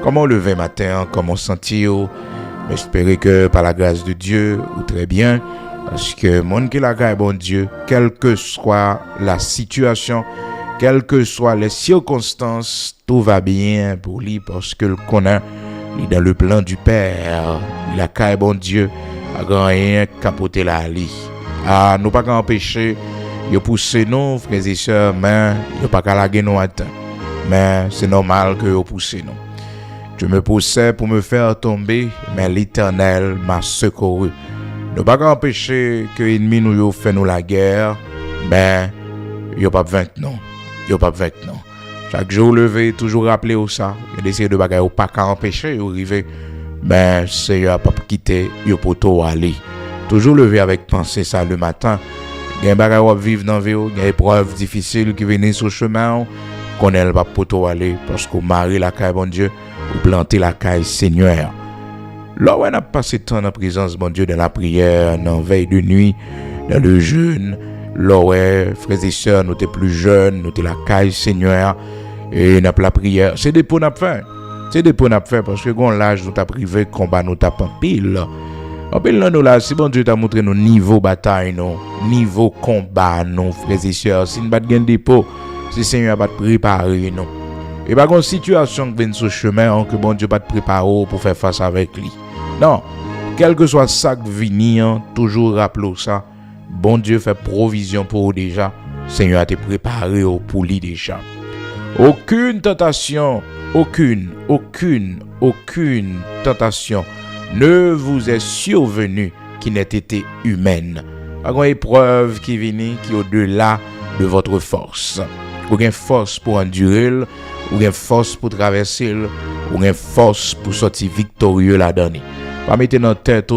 Comment lever matin, comment sentir? J'espère que par la grâce de Dieu, ou très bien, parce que mon qui la grâce bon Dieu, quelle que soit la situation, quelles que soient les circonstances, tout va bien pour lui parce que le connaît, il est dans le plan du Père. Il a grâce bon Dieu, a grand rien capoter la lit. Ah, nous pas qu'à empêcher, il pousser nous, frères et sœurs, mais il pas qu'à laguer nous à temps. Mais c'est normal que vous poussez nous. Je me poussais pour me faire tomber, mais l'Éternel m'a secouru. Ne pas empêcher que l'ennemi nous fait nous la guerre, mais il n'y a pas vaincre non. Il n'y a pas vaincre non. Chaque jour levé, toujours rappeler au ça. Il y a des séries de bagages ou pas qu'à empêcher ou arriver, mais c'est pas quitter, il faut tout aller. Toujours lever avec pensée ça le matin. Il y a des bagages à vivre dans la vie, il y a des épreuves difficiles qui viennent sur le chemin. Qu'on elle va poto aller parce qu'on marie la caille bon Dieu ou planter la caille Seigneur. Là où on a passé temps dans la présence bon Dieu dans la prière, dans la veille de nuit, dans le jeûne, là où frères et sœurs nous étions plus jeunes, nous étions la caille Seigneur et nous la prière. C'est des pots n'a fait. C'est des pots n'a fait parce que quand l'âge nous t'a privé combat nous t'a en pile. En pile là nous là si bon Dieu t'a montré nos niveau bataille nos niveau combat nos frères et sœurs si nous pas gain des pots si Seigneur va te préparer, non. Et pas une situation qui vient sur le chemin, que bon Dieu va te préparer pour faire face avec lui. Non. Quel que soit ça qui vient, toujours rappelez ça. Bon Dieu fait provision pour vous déjà. Seigneur a te préparé pour lui déjà. Aucune tentation, aucune tentation ne vous est survenue qui n'ait été humaine. Pas une épreuve qui vient, qui est au-delà de votre force. Ou une force pour endurer, ou une force pour traverser, ou une force pour sortir victorieux là-dedans. Pas mettre dans tête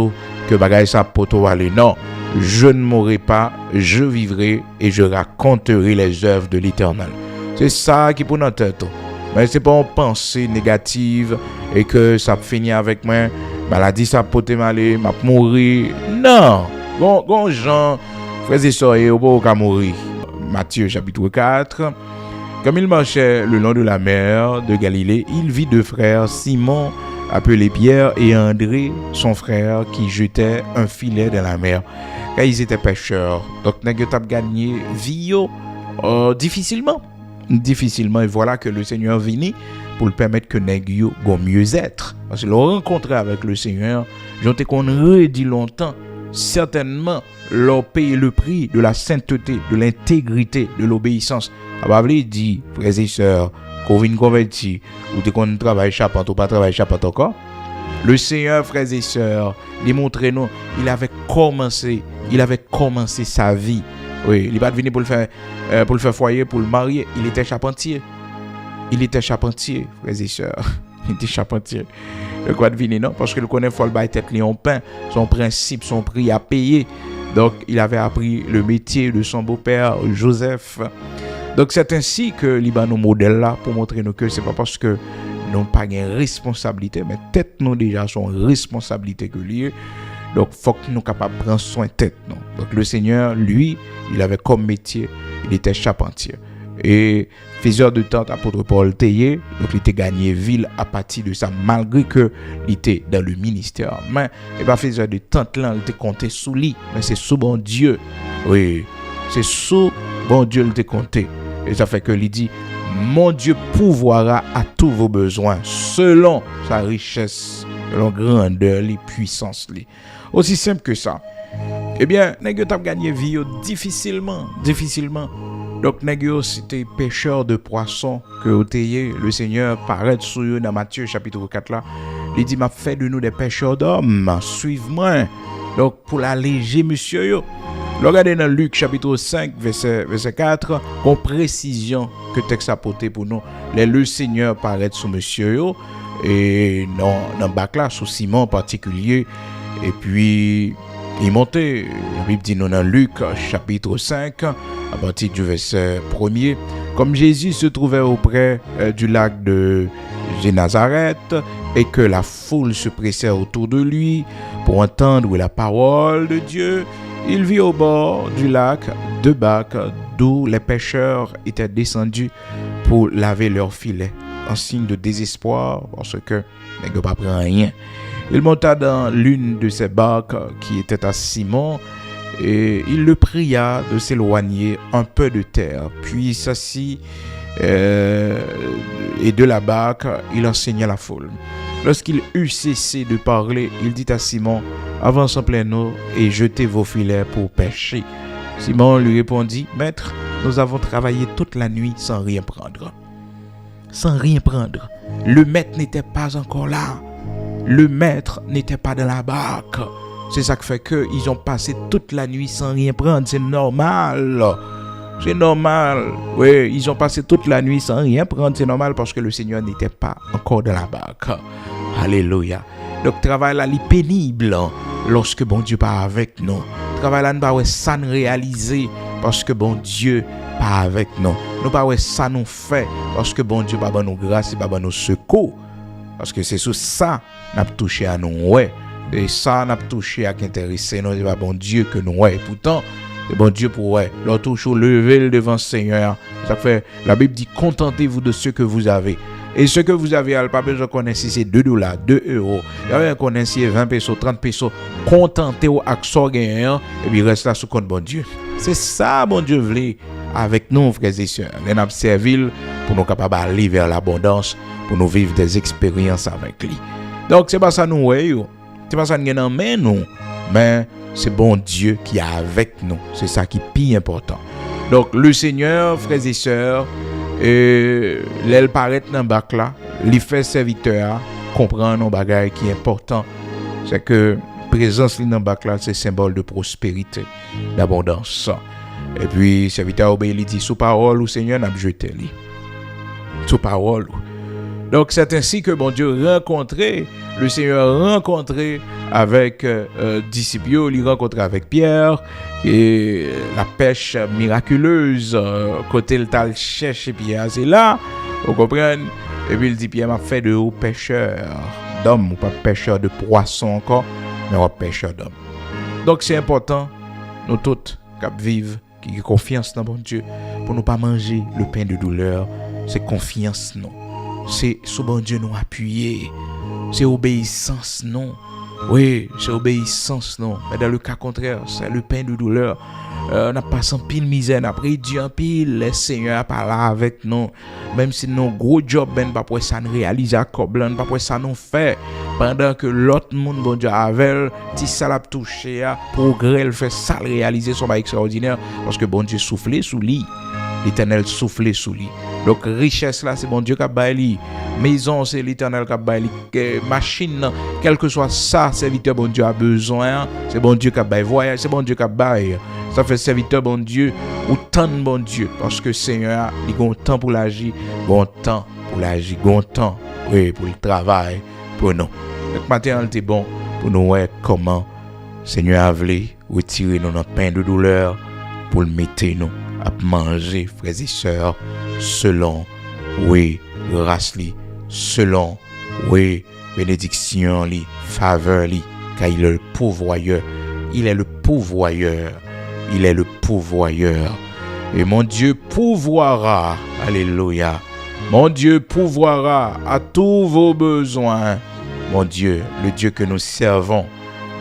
que bagaille ça poto aller. Non, je ne mourrai pas, je vivrai et je raconterai les œuvres de l'Éternel. C'est ça qui est pour notre tête. Mais c'est pas une pensée négative et que ça finit avec moi, maladie ça pote m'aller, m'a mourir. Non, bon gens, frères et sœurs, au pas mourir. Matthieu chapitre 4. Comme il marchait le long de la mer de Galilée, il vit deux frères, Simon, appelé Pierre, et André, son frère, qui jetaient un filet dans la mer. Car ils étaient pêcheurs. Donc, ils ont gagné vie difficilement. Et voilà que le Seigneur vient pour le permettre que ils aient mieux être. Parce que leur rencontre avec le Seigneur, j'en ai qu'on redit longtemps. Certainement leur payer le prix de la sainteté, de l'intégrité, de l'obéissance. Abavli dit, frères et sœurs, qu'on vient convertir, ou qu'on travaille chapant ou pas travaille chapant encore. Le Seigneur, frères et sœurs, démontrez-nous, il avait commencé sa vie. Oui, il n'est pas venu pour le faire foyer, pour le marier. Il était charpentier. Frères et sœurs. Il était charpentier. Le quoi de venir, non? Parce que le connaît faut le bail tête li en pain, son principe, son prix à payer. Donc, il avait appris le métier de son beau-père, Joseph. Donc, c'est ainsi que Libanon modèle là, pour montrer nous que c'est pas parce que nous n'avons pas une responsabilité, mais tête nous déjà son responsabilité que lié. Donc, il faut que nous soyons capables de prendre soin de tête. Non? Donc, le Seigneur, lui, il avait comme métier, il était charpentier. Et faiseur de tente, apôtre Paul Théier, donc il était gagné ville à partir de ça, malgré que il était dans le ministère. Mais il pas faiseur de tente là, il était compté sous lui, mais c'est sous bon Dieu. Oui, c'est sous bon Dieu il était compté. Et ça fait que il dit, mon Dieu pourvoira à tous vos besoins selon sa richesse, selon grandeur, les puissances. Aussi simple que ça. Eh bien, nèg t'a gagné vie difficilement. Donc, nègre, c'était pêcheur de poissons que le Seigneur paraît sur eux dans Matthieu chapitre 4 là. Il dit, m'a fait de nous des pêcheurs d'hommes, suivez-moi. Donc, pour l'alléger, monsieur, yo. Regardez dans Luc chapitre 5, verset 4, con précision que texte a porté pour nous. Le Seigneur paraît sur monsieur, yo, et dans bac là, sous Simon en particulier. Et puis, il montait, la Bible dit nous dans Luc chapitre 5, à partir du verset 1er. Comme Jésus se trouvait auprès du lac de Génazareth et que la foule se pressait autour de lui pour entendre la parole de Dieu, il vit au bord du lac deux bacs d'où les pêcheurs étaient descendus pour laver leurs filets. en signe de désespoir parce que n'est pas pris rien. Il monta dans l'une de ces barques qui était à Simon et il le pria de s'éloigner un peu de terre. Puis il s'assit et de la barque, il enseigna la foule. Lorsqu'il eut cessé de parler, il dit à Simon, avance en pleine eau et jetez vos filets pour pêcher. Simon lui répondit, Maître, nous avons travaillé toute la nuit sans rien prendre. Sans rien prendre. Le maître n'était pas encore là. Le maître n'était pas dans la barque. C'est ça qui fait qu'ils ont passé toute la nuit sans rien prendre. C'est normal. C'est normal. Oui, ils ont passé toute la nuit sans rien prendre. C'est normal parce que le Seigneur n'était pas encore dans la barque. Alléluia. Donc, travail là, il est pénible lorsque bon Dieu pas avec nous. Travail là, nous pas ça nous réaliser parce que bon Dieu pas avec nous. Nous pas ça nous fait parce que bon Dieu pas nous grâce et pas nous secours. Parce que c'est sur ça n'a touché à nous ouais. Et ça n'a touché à qui intéressé nous, c'est pas bon Dieu que nous ouais. Pourtant, c'est bon Dieu pour ouais. L'autre toujours lever devant le Seigneur. Ça fait la Bible dit contentez-vous de ce que vous avez. Et ce que vous avez, pas besoin de connaître si c'est $2, 2 euros. Il y a connaître si c'est 20 pesos, 30 pesos. Contentez-vous avec ça gagnant et puis reste là sous compte bon Dieu. C'est ça bon Dieu voulait avec nous frères et sœurs. On a servi pour nous capables d'aller vers l'abondance, pour nous vivre des expériences avec lui. Donc c'est pas ça nous ouais. C'est pas ça nous gagnons mais nous, mais c'est bon Dieu qui est avec nous. C'est ça qui est plus important. Donc le Seigneur frères et sœurs et l'aile paraît dans bac là, il fait serviteur comprendre un bagage qui est important, c'est que présence dans bac là c'est symbole de prospérité, d'abondance. Et puis serviteur obéit, il dit sous parole au Seigneur n'a jeté lui. Sous parole. Donc c'est ainsi que bon Dieu rencontré, le Seigneur rencontré avec disciples, il rencontré avec Pierre et la pêche miraculeuse côté le tal cherche Pierre c'est là, vous comprenez, et puis il dit Pierre m'a fait de haut pêcheur d'hommes ou pas pêcheur de poissons encore mais un pêcheur d'hommes. Donc c'est important nous tous qui vivent qui ont confiance dans bon Dieu pour ne pas manger le pain de douleur, c'est confiance non. C'est sous bon Dieu nous appuyer. C'est obéissance, non. Oui, c'est obéissance, non. Mais dans le cas contraire, c'est le pain de douleur. On n'a pas sans pile misère, on a pris Dieu en pile. Le Seigneur n'est pas là avec nous. Même si nos gros jobs, ben, pas pour ça nous réaliser à Coblan, pas pour ça nous fait. Pendant que l'autre monde, bon Dieu, avec, si ça l'a touché, progrès, le fait ça le réaliser, son extraordinaire. Parce que bon Dieu soufflé sous lui. L'Éternel soufflé sous lui. Donc richesse là c'est bon Dieu qui a baillé. Maison c'est l'Éternel qui a baillé. Machine quel que soit ça serviteur bon Dieu a besoin, c'est bon Dieu qui a baillé. Voyage c'est bon Dieu qui a baillé. Ça fait serviteur bon Dieu ou temps bon Dieu parce que Seigneur il a un temps pour l'agir, bon temps pour l'agir, bon temps oui pour le travail pour nous. Donc matin c'est bon pour nous voir comment Seigneur a voulu retirer notre pain de douleur pour le mettre nous à manger, frères et sœurs, selon, oui, grâce li, selon, oui, bénédiction li, faveur li, car il est le pourvoyeur, il est le pourvoyeur, il est le pourvoyeur. Et mon Dieu pourvoira, alléluia, mon Dieu pourvoira à tous vos besoins. Mon Dieu, le Dieu que nous servons,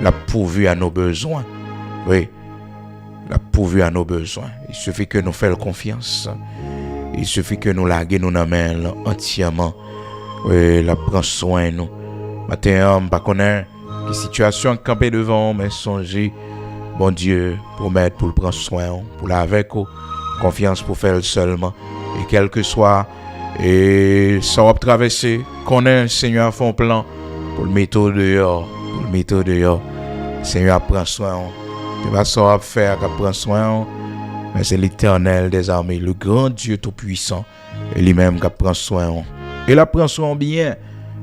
l'a pourvu à nos besoins, oui. La pourvu à nos besoins. Il suffit que nous fassions confiance. Il suffit que nous laguions nos mains entièrement. Oui, la prend soin nous. Matin, on ne connaît pas quelle situation camper devant, mais songez, bon Dieu, pour mettre, pour le prendre soin, pour l'avec, confiance pour faire seulement. Et quel que soit, et ça va traverser, qu'on ait un Seigneur font plan pour le mettre dehors, pour le mettre dehors. Le Seigneur prend soin. C'est pas ça à faire qu'à prendre soin, mais c'est l'Éternel des armées, le grand Dieu tout-puissant, et lui-même qui prend soin. Et la prend soin bien,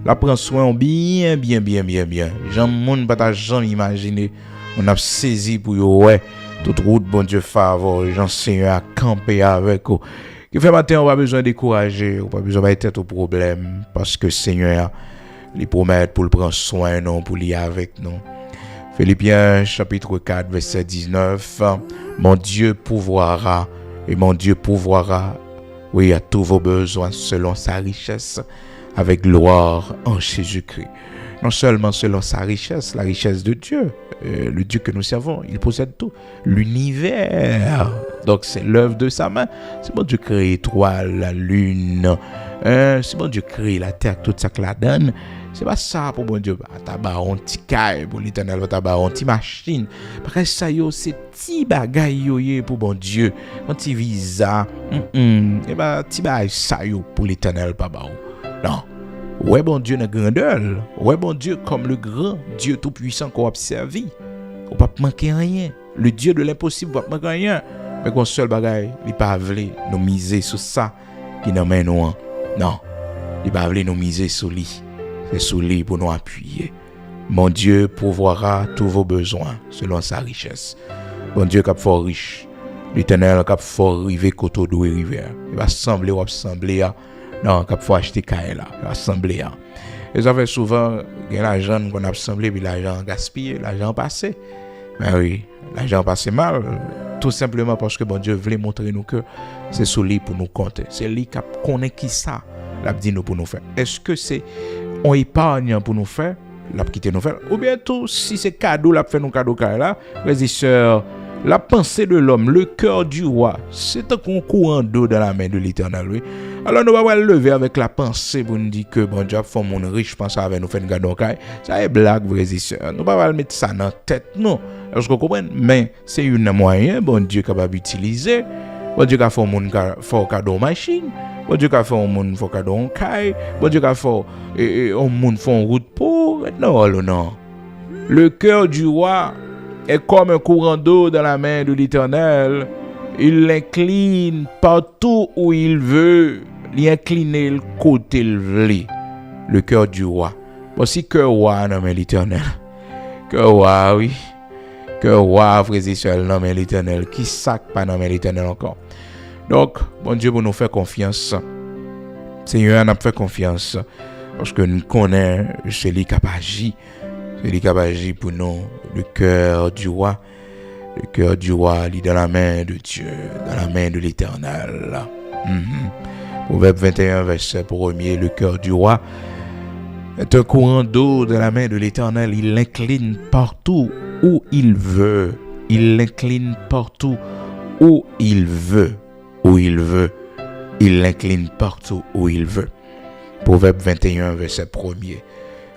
la prend soin bien. J'en monde pas jamais imaginer, on a saisi pour yo ouais, toute route bon Dieu favor, j'en Seigneur à camper avec vous. Qui fait matin on pas besoin de décourager, on pas besoin de tête au problème parce que Seigneur lui promet pour le prendre soin non pour lui avec nous. Philippiens chapitre 4 verset 19. Mon Dieu pourvoira et mon Dieu pourvoira oui, à tous vos besoins selon sa richesse, avec gloire en Jésus-Christ. Non seulement selon sa richesse, la richesse de Dieu, le Dieu que nous servons, il possède tout, l'univers. Donc c'est l'œuvre de sa main. C'est bon Dieu crée l'étoile, la lune, c'est bon Dieu crée la terre, tout ça que la donne. C'est pas ça pour bon Dieu. T'as pas un petit caille pour l'éternel, t'as pas un petit machine. Parce que ça yo, c'est petit bagaille yo pour bon Dieu. Un petit visa, et bah petit bagaille ça yo pour l'éternel papa. Non. Ouais bon Dieu dans grandeur. Ouais bon Dieu comme le grand Dieu tout puissant qu'on a servi. On pas manquer rien. Le Dieu de l'impossible va pas manquer rien. Mais qu'on seul bagaille, il pas veut nous miser sur ça qui nous mène nous. Non. Il pas veut nous miser sur lui. C'est sur lui pour nous appuyer. Mon Dieu pourvoira tous vos besoins selon sa richesse. Bon Dieu cap fort riche. L'Éternel cap fort rivé côté d'où rivière. Il va sembler ou assembler. Non, cap faut acheter Kaela, assembler. Et ça fait souvent l'argent qu'on a assemblé puis l'argent gaspillé, l'argent passé. Mais oui, l'argent passé mal, tout simplement parce que bon Dieu voulait montrer nous que c'est sur lui pour nous compter. C'est lui qui connaît qui ça, l'a dit nous pour nous faire. Est-ce que c'est on épargne pour nous faire, l'a quitté nous faire, ou bien tout si c'est cadeau l'a fait nous cadeau Kaela, frères et sœurs. La pensée de l'homme, le cœur du roi, c'est un courant d'eau dans la main de l'Éternel. Oui. Alors nous allons lever avec la pensée pour nous dire que bon Dieu fait mon riche, pense avec nous faire une gardon. Ça est blague, frères et sœurs. Nous allons mettre ça dans la tête, non. Est-ce que vous comprenez? Mais c'est un moyen, bon Dieu capable d'utiliser. Bon Dieu a fait un cadeau machine. Bon Dieu a fait un cadeau caille. Bon Dieu a fait un route pour. Non. Le cœur du roi est comme un courant d'eau dans la main de l'Éternel. Il l'incline partout où il veut. Il incline le côté il veut. Le cœur du roi. Voici cœur roi dans l'Éternel. Cœur roi, oui. Cœur roi, frères et sœurs, dans l'Éternel. Qui sac pas dans l'Éternel encore. Donc, bon Dieu, pour nous faire confiance. Seigneur, nous fait confiance. Parce que nous connaissons celui qui a agi. Celui qui a agi pour nous. Le cœur du roi. Le cœur du roi, il est dans la main de Dieu, dans la main de l'Éternel. Proverbe 21, verset 1er, le cœur du roi est un courant d'eau dans la main de l'Éternel. Il l'incline partout où il veut. Il l'incline partout où il veut. Où il veut. Il l'incline partout où il veut. Proverbe 21, verset 1er.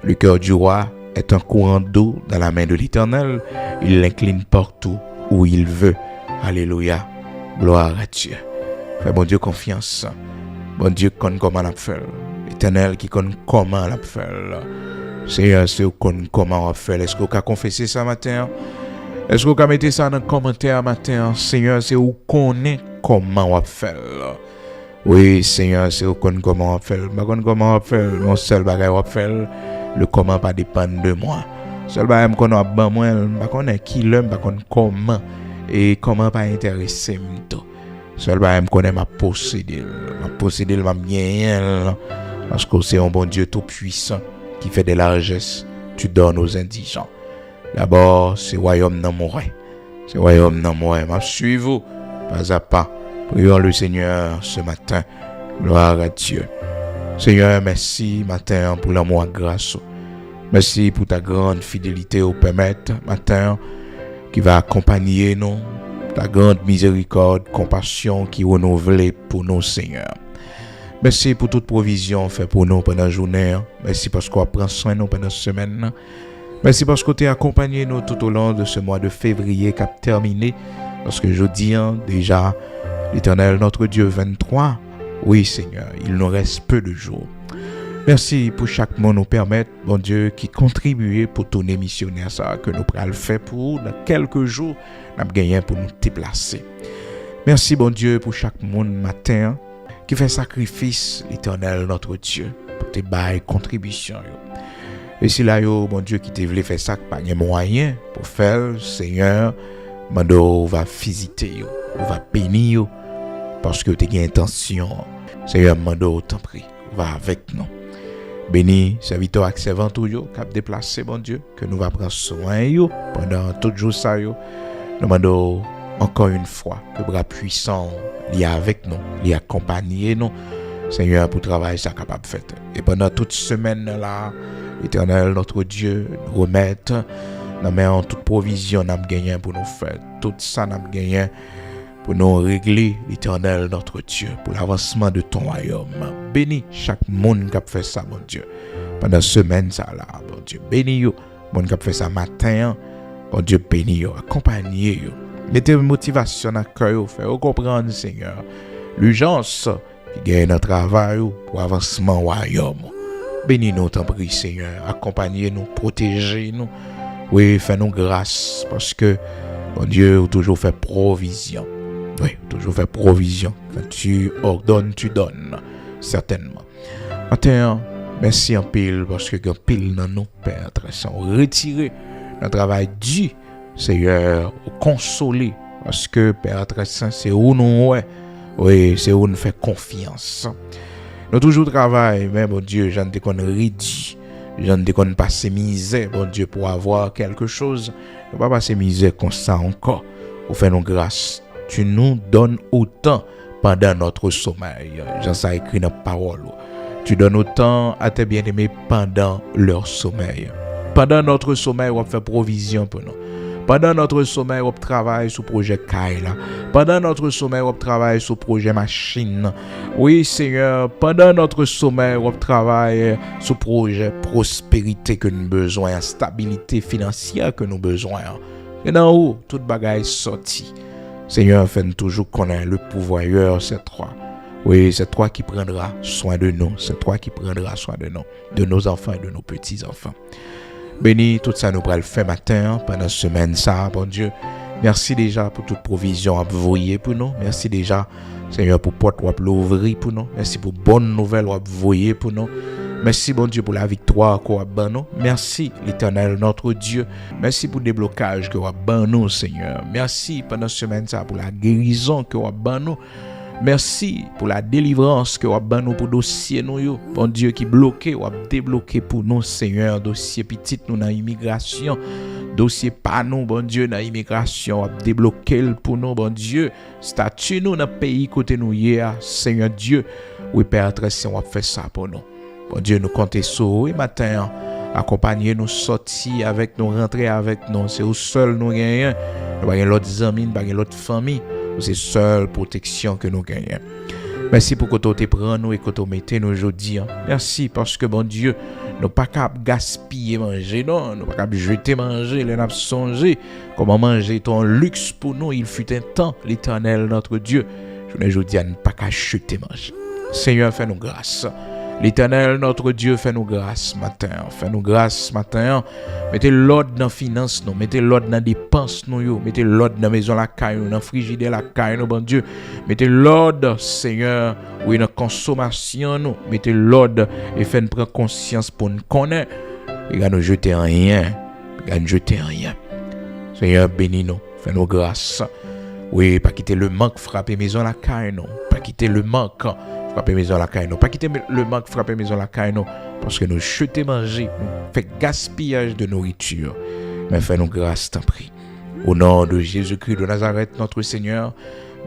Le cœur du roi est un courant d'eau dans la main de l'Éternel. Il l'incline partout où il veut. Alléluia. Gloire à Dieu. Fais bon Dieu confiance. Bon Dieu connaît comment on fait. L'Éternel qui connaît comment on fait. Seigneur, c'est comment on fait. Est-ce que vous avez confessé ça matin? Est-ce que vous avez mis ça dans le commentaire matin? Seigneur, c'est vous connaît comment on fait. Oui, Seigneur, c'est vous connaît comment on fait. Je ne sais comment on fait. Mon seul bagage on fait. Le comment pas dépend de moi. Seul bagage qu'on a ban moi, pas connait qui l'aime, pas connait comment et comment pas intéresser m'to. Seul bagage connait ma posséder m'a bien parce que c'est un bon Dieu tout puissant qui fait des largesses, tu donnes aux indigents. D'abord, c'est royaume dans mon règne. C'est royaume dans mon règne. M'a suivre pas à pas. Prions le Seigneur ce matin. Gloire à Dieu. Seigneur, merci matin pour l'amour et grâce. Merci pour ta grande fidélité au permettre matin qui va accompagner nous. Ta grande miséricorde, compassion qui renouvelle pour nous, Seigneur. Merci pour toute provision faite pour nous pendant la journée. Merci parce qu'on prend soin de nous pendant la semaine. Merci parce que tu as accompagné nous tout au long de ce mois de février qui a terminé. Parce que je dis déjà, l'Éternel, notre Dieu, 23. Oui, Seigneur, il nous reste peu de jours. Merci pour chaque mot nous permettre, bon Dieu, qui contribue pour tourner missionnaire ça, que nous pourrons le faire pour dans quelques jours, nous avons gagné pour nous déplacer. Merci, bon Dieu, pour chaque monde matin qui fait sacrifice, l'Éternel, notre Dieu, pour tes bails, contributions. Et si là, bon Dieu, qui te voulait faire ça, pas de moyen pour faire, Seigneur, on va visiter, on va bénir, parce que tu as une intention. Seigneur, mando, t'en prie, va avec nous. Béni, serviteur et servant tout yo, cap déplacé, bon Dieu, que nous va prendre soin yo pendant tout jour ça yo. Nous mando encore une fois, que bras puissant lié avec nous, lié accompagner nous, Seigneur, pour travailler ça capable de faire. Et pendant toute semaine là, l'Éternel, notre Dieu, nous remettre dans main toute provision n'a gagné pour nous faire. Tout ça n'a gagné pour nous régler, l'Éternel, notre Dieu, pour l'avancement de ton royaume. Bénis chaque monde qui a fait ça, mon Dieu. Pendant semaine ça là, mon Dieu. Bénis yo, monde qui a fait ça matin, mon Dieu, bénis yo, accompagnez yo. Mettez motivation dans le cœur, faire comprendre, Seigneur, l'urgence qui gagne notre travail pour avancement au royaume. Bénis-nous, t'en prie, Seigneur. Accompagnez-nous, protégez-nous. Oui, fais-nous grâce, parce que, mon Dieu, toujours fait provision. Oui, toujours fait provision. Quand tu ordonnes, tu donnes, certainement. Maintenant, merci en pile, parce que quand pile dans nous, Père, sont retirés notre travail du Seigneur, consoler, parce que Père très saint, c'est où nous, ouais, oui, c'est où nous fait confiance. Nous toujours travaillons, mais bon Dieu, j'en ai qu'on rédit, j'en ai qu'on passe misère, bon Dieu, pour avoir quelque chose. Nous pas passer misère comme ça encore. Vous faites nos grâces. Tu nous donnes autant pendant notre sommeil. J'en sais écrit dans la parole. Tu donnes autant à tes bien-aimés pendant leur sommeil. Pendant notre sommeil, on fait provision pour nous. Pendant notre sommeil, on travaille sur le projet Kaila. Pendant notre sommeil, on travaille sur le projet Machine. Oui, Seigneur, pendant notre sommeil, on travaille sur le projet Prospérité que nous avons besoin, stabilité financière que nous avons besoin. Et dans où toute bagaille sortie. Seigneur, fais-nous toujours connaître le pouvoir, c'est toi. Oui, c'est toi qui prendras soin de nous. C'est toi qui prendras soin de nos enfants et de nos petits-enfants. Bénis tout ça nous pourrons le faire matin, pendant la semaine, ça, bon Dieu. Merci déjà pour toute provision à voyer pour nous. Merci déjà, Seigneur, pour porte à l'ouvrir pour nous. Merci pour bonnes nouvelles à voyer pour nous. Merci, bon Dieu, pour la victoire qu'on a ban nous. Merci, l'Éternel, notre Dieu. Merci pour le déblocage qu'on a ban nous, Seigneur. Merci pendant la semaine, ça, pour la guérison qu'on a ban nous. Merci pour la délivrance que vous avez nous pour dossier nous. Bon Dieu qui bloqué ou a débloqué pour nous, Seigneur. Dossier petit nous dans l'immigration. Dossier pas nous, bon Dieu, dans l'immigration. Ou a débloqué pour nous, bon Dieu. Statut nous dans le pays côté nous hier, Seigneur Dieu. Oui, Père très saint, on a fait ça pour nous. Bon Dieu, nous comptons sur vous matin. Accompagner nous, sortir avec nous, rentrer avec nous. C'est au seul nous gagnons. Nous n'avons pas l'autre amis, nous n'avons pas l'autre famille. C'est seule protection que nous gagnons. Merci pour que tu prennes nous et que tu mettez nous aujourd'hui. Merci parce que, bon Dieu, nous pas capable gaspiller manger, non. Nous pas capable jeter manger, nous avons songé comment manger ton luxe pour nous. Il fut un temps, l'Éternel, notre Dieu. Je ne dis à ne pas qu'à jeter manger. Seigneur, fais-nous grâce. L'Éternel, notre Dieu, fais-nous grâce matin. Fais-nous grâce matin. Mettez l'ordre dans la finance, nous. Mettez l'ordre dans la dépense, nous. Mettez l'ordre dans la maison, la caille, dans la frigidaire, la caille, nous, bon Dieu. Mettez l'ordre, Seigneur, oui, dans la consommation, nous. Mettez l'ordre et faites-nous prendre conscience pour nous connaître. Et ne nous jeter en rien. Ne nous jeter en rien. Seigneur, bénis-nous. Fais-nous grâce. Oui, pas quitter le manque, frapper maison, la caille, non. Pas quitter le manque. Frapper maison la caille, pas quitter le manque, frapper maison la caille, parce que nous jeter manger, nous fait gaspillage de nourriture. Mais fais-nous grâce, t'en prie. Au nom de Jésus-Christ de Nazareth, notre Seigneur,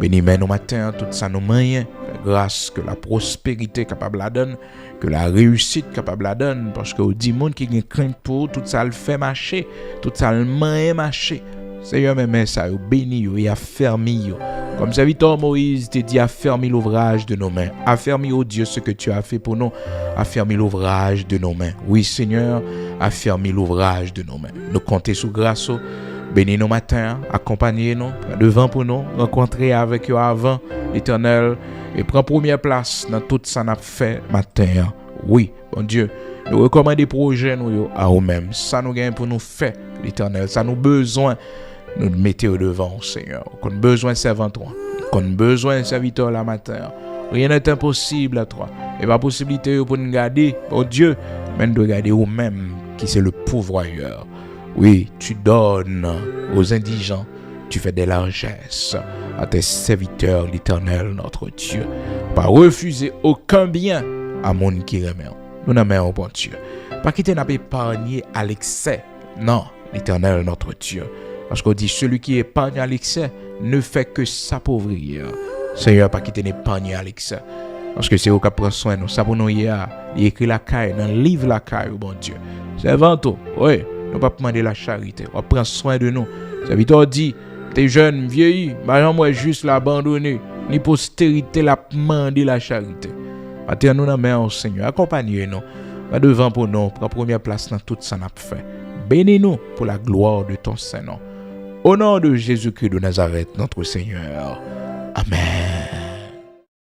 bénis-moi nos matins, tout ça nous moyens. Grâce que la prospérité capable la donne, que la réussite capable la donne, parce que au dit monde qui craint pour tout ça le fait marcher, tout ça le moyen marcher. Seigneur, mais ça, bénis et affermis. Comme serviteur Moïse te dit, affermis l'ouvrage de nos mains. Affermis, oh Dieu, ce que tu as fait pour nous. Affermis l'ouvrage de nos mains. Oui, Seigneur, affermis l'ouvrage de nos mains. Nous comptons sous grâce. Bénis nos matins, accompagnez-nous, devant pour nous, rencontrer avec eux avant, l'Éternel, et prends première place dans tout ça n'a fait matin. Oui, bon Dieu, nous recommandons des projets nous à nous-mêmes. Ça nous gagne pour nous faire, l'Éternel. Ça nous besoin. Nous mettez au devant, Seigneur. Qu'on a besoin de servant-toi. Qu'on a besoin de serviteur la matin. Rien n'est impossible à toi. Et pas possibilité pour nous garder, oh Dieu, mais de garder nous-mêmes, qui c'est le pourvoyeur. Oui, tu donnes aux indigents, tu fais des largesses à tes serviteurs, l'Éternel, notre Dieu. Pas refuser aucun bien à monde qui remet. Nous n'aimons pas Dieu. Pas quitter n'a pas épargné à l'excès. Non, l'Éternel, notre Dieu. Parce qu'on dit, celui qui épargne à l'excès ne fait que s'appauvrir. Seigneur, pas quitter l'épargne à l'excès. Parce que c'est au qui prend soin de nous. Ça pour nous, il écrit la caille, dans le livre la caille, bon Dieu. C'est avant tout. Oui, nous ne pas demander la charité. On prend soin de nous. C'est vite dit, t'es jeune, vieilli, mais moi juste l'abandonner. Ni postérité la demander la charité. Maintenant, nous dans main au Seigneur. Accompagnez-nous. Va devant pour nous. Prends première place dans tout ça n'a fait. Bénis-nous pour la gloire de ton Saint-Nom. Au nom de Jésus-Christ de Nazareth, notre Seigneur. Amen.